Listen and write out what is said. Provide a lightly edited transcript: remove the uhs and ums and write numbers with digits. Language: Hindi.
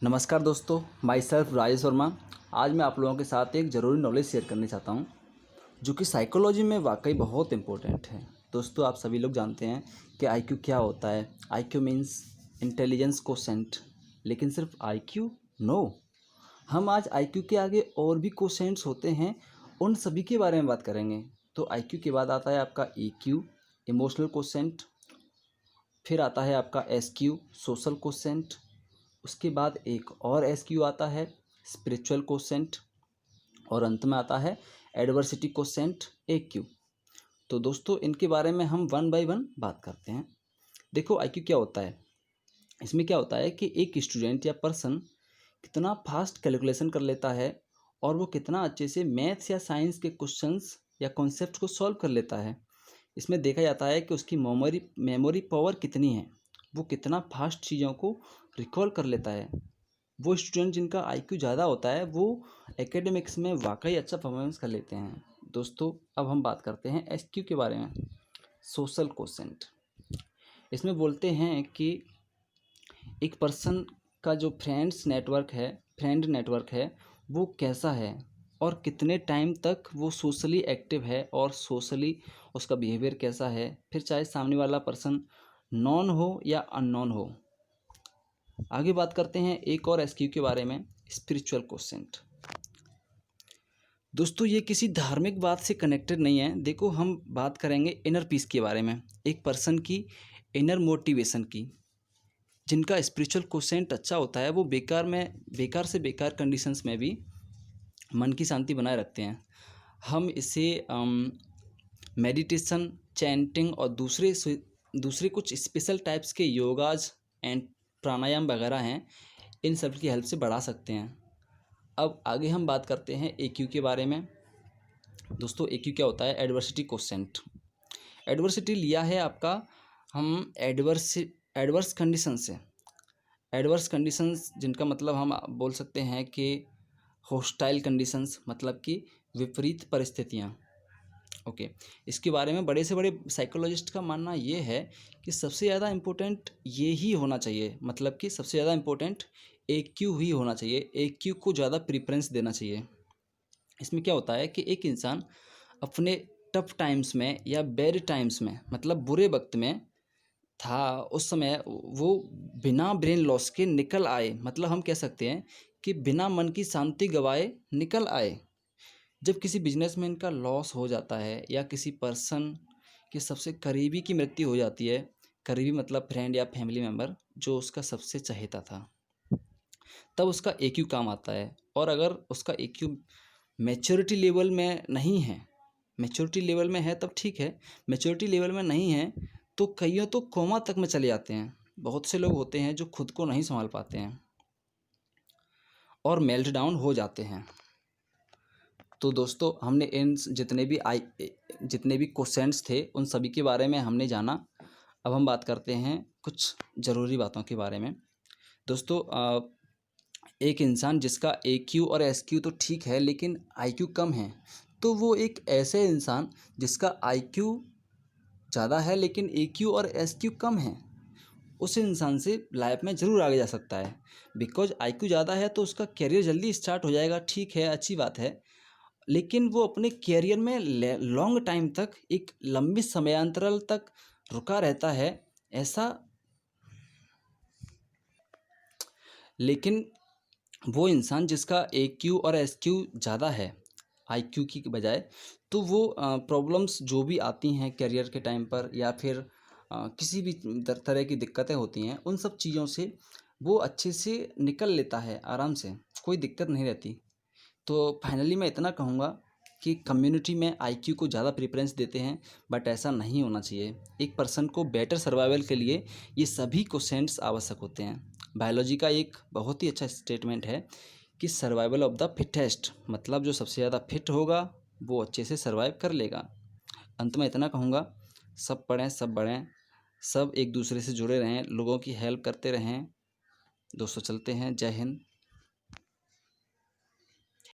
नमस्कार दोस्तों, माई सेल्फ राजेश वर्मा। आज मैं आप लोगों के साथ एक ज़रूरी नॉलेज शेयर करना चाहता हूं, जो कि साइकोलॉजी में वाकई बहुत इंपॉर्टेंट है। दोस्तों, आप सभी लोग जानते हैं कि आईक्यू क्या होता है। आईक्यू मीन्स इंटेलिजेंस कोसेंट, लेकिन सिर्फ आईक्यू नो। हम आज आईक्यू के आगे और भी कोसेंट्स होते हैं, उन सभी के बारे में बात करेंगे। तो आईक्यू के बाद आता है आपका ईक्यू, इमोशनल कोसेंट। फिर आता है आपका एसक्यू, सोशल कोसेंट। उसके बाद एक और एसक्यू आता है, स्पिरिचुअल कोसेंट। और अंत में आता है एडवर्सिटी कोसेंट, एक्यू। तो दोस्तों, इनके बारे में हम वन बाय वन बात करते हैं। देखो, आईक्यू क्या होता है। इसमें क्या होता है कि एक स्टूडेंट या पर्सन कितना फास्ट कैलकुलेशन कर लेता है और वो कितना अच्छे से मैथ्स या साइंस के क्वेश्चंस या कॉन्सेप्ट को सॉल्व कर लेता है। इसमें देखा जाता है कि उसकी मेमोरी पावर कितनी है, वो कितना फास्ट चीज़ों को रिकॉल कर लेता है। वो स्टूडेंट जिनका आईक्यू ज़्यादा होता है वो एकेडमिक्स में वाकई अच्छा परफॉर्मेंस कर लेते हैं। दोस्तों, अब हम बात करते हैं एसक्यू के बारे में, सोशल कोसेंट। इसमें बोलते हैं कि एक पर्सन का जो फ्रेंड नेटवर्क है वो कैसा है और कितने टाइम तक वो सोशली एक्टिव है और सोशली उसका बिहेवियर कैसा है, फिर चाहे सामने वाला पर्सन नॉन हो या अननोन हो। आगे बात करते हैं एक और एसक्यू के बारे में, स्पिरिचुअल कोसेंट। दोस्तों, ये किसी धार्मिक बात से कनेक्टेड नहीं है। देखो, हम बात करेंगे इनर पीस के बारे में, एक पर्सन की इनर मोटिवेशन की। जिनका स्पिरिचुअल कोसेंट अच्छा होता है वो बेकार से बेकार कंडीशंस में भी मन की शांति बनाए रखते हैं। हम इसे मेडिटेशन, चैंटिंग और दूसरे कुछ स्पेशल टाइप्स के योगाज एंड प्राणायाम वगैरह हैं, इन सब की हेल्प से बढ़ा सकते हैं। अब आगे हम बात करते हैं एक्यू के बारे में। दोस्तों, एक्यू क्या होता है, एडवर्सिटी कोसेंट। एडवर्सिटी लिया है आपका हम एडवर्स कंडीशन से। एडवर्स कंडीशंस जिनका मतलब हम बोल सकते हैं कि हॉस्टाइल कंडीशंस, मतलब कि विपरीत परिस्थितियाँ। ओके, इसके बारे में बड़े से बड़े साइकोलॉजिस्ट का मानना ये है कि सबसे ज़्यादा इम्पोर्टेंट ये ही होना चाहिए, मतलब कि सबसे ज़्यादा इम्पोर्टेंट एक्यू ही होना चाहिए, एक्यू को ज़्यादा प्रीफरेंस देना चाहिए। इसमें क्या होता है कि एक इंसान अपने टफ टाइम्स में या बैड टाइम्स में, मतलब बुरे वक्त में था, उस समय वो बिना ब्रेन लॉस के निकल आए, मतलब हम कह सकते हैं कि बिना मन की शांति गवाए निकल आए। जब किसी बिजनेसमैन का लॉस हो जाता है या किसी पर्सन के सबसे करीबी की मृत्यु हो जाती है, करीबी मतलब फ्रेंड या फैमिली मेम्बर जो उसका सबसे चहेता था, तब उसका एक्यू काम आता है। और अगर उसका एक्यू मैच्योरिटी लेवल में नहीं है, मैच्योरिटी लेवल में है तब ठीक है, मैच्योरिटी लेवल में नहीं है तो कईयों तो कोमा तक में चले जाते हैं। बहुत से लोग होते हैं जो खुद को नहीं संभाल पाते हैं और मेल्ट डाउन हो जाते हैं। तो दोस्तों, हमने इन जितने भी क्वेश्चंस थे उन सभी के बारे में हमने जाना। अब हम बात करते हैं कुछ ज़रूरी बातों के बारे में। दोस्तों, एक इंसान जिसका एक्यू और एसक्यू तो ठीक है लेकिन आईक्यू कम है, तो वो एक ऐसे इंसान जिसका आईक्यू ज़्यादा है लेकिन एक्यू और एसक्यू कम है, उस इंसान से लाइफ में ज़रूर आगे जा सकता है। बिकॉज आईक्यू ज़्यादा है तो उसका करियर जल्दी स्टार्ट हो जाएगा, ठीक है, अच्छी बात है। लेकिन वो अपने करियर में लॉन्ग टाइम तक, एक लंबी समयांतराल तक रुका रहता है, ऐसा। लेकिन वो इंसान जिसका एक्यू और एसक्यू ज़्यादा है आईक्यू की बजाय, तो वो प्रॉब्लम्स जो भी आती हैं करियर के टाइम पर या फिर किसी भी तरह की दिक्कतें होती हैं, उन सब चीज़ों से वो अच्छे से निकल लेता है, आराम से, कोई दिक्कत नहीं रहती। तो फाइनली मैं इतना कहूँगा कि कम्युनिटी में आईक्यू को ज़्यादा प्रेफरेंस देते हैं, बट ऐसा नहीं होना चाहिए। एक पर्सन को बेटर सर्वाइवल के लिए ये सभी क्वेश्चंस आवश्यक होते हैं। बायोलॉजी का एक बहुत ही अच्छा स्टेटमेंट है कि सर्वाइवल ऑफ द फिटेस्ट, मतलब जो सबसे ज़्यादा फिट होगा वो अच्छे से सर्वाइव कर लेगा। अंत में इतना कहूँगा, सब पढ़ें, सब बढ़ें, सब एक दूसरे से जुड़े रहें, लोगों की हेल्प करते रहें। दोस्तों, चलते हैं। जय हिंद।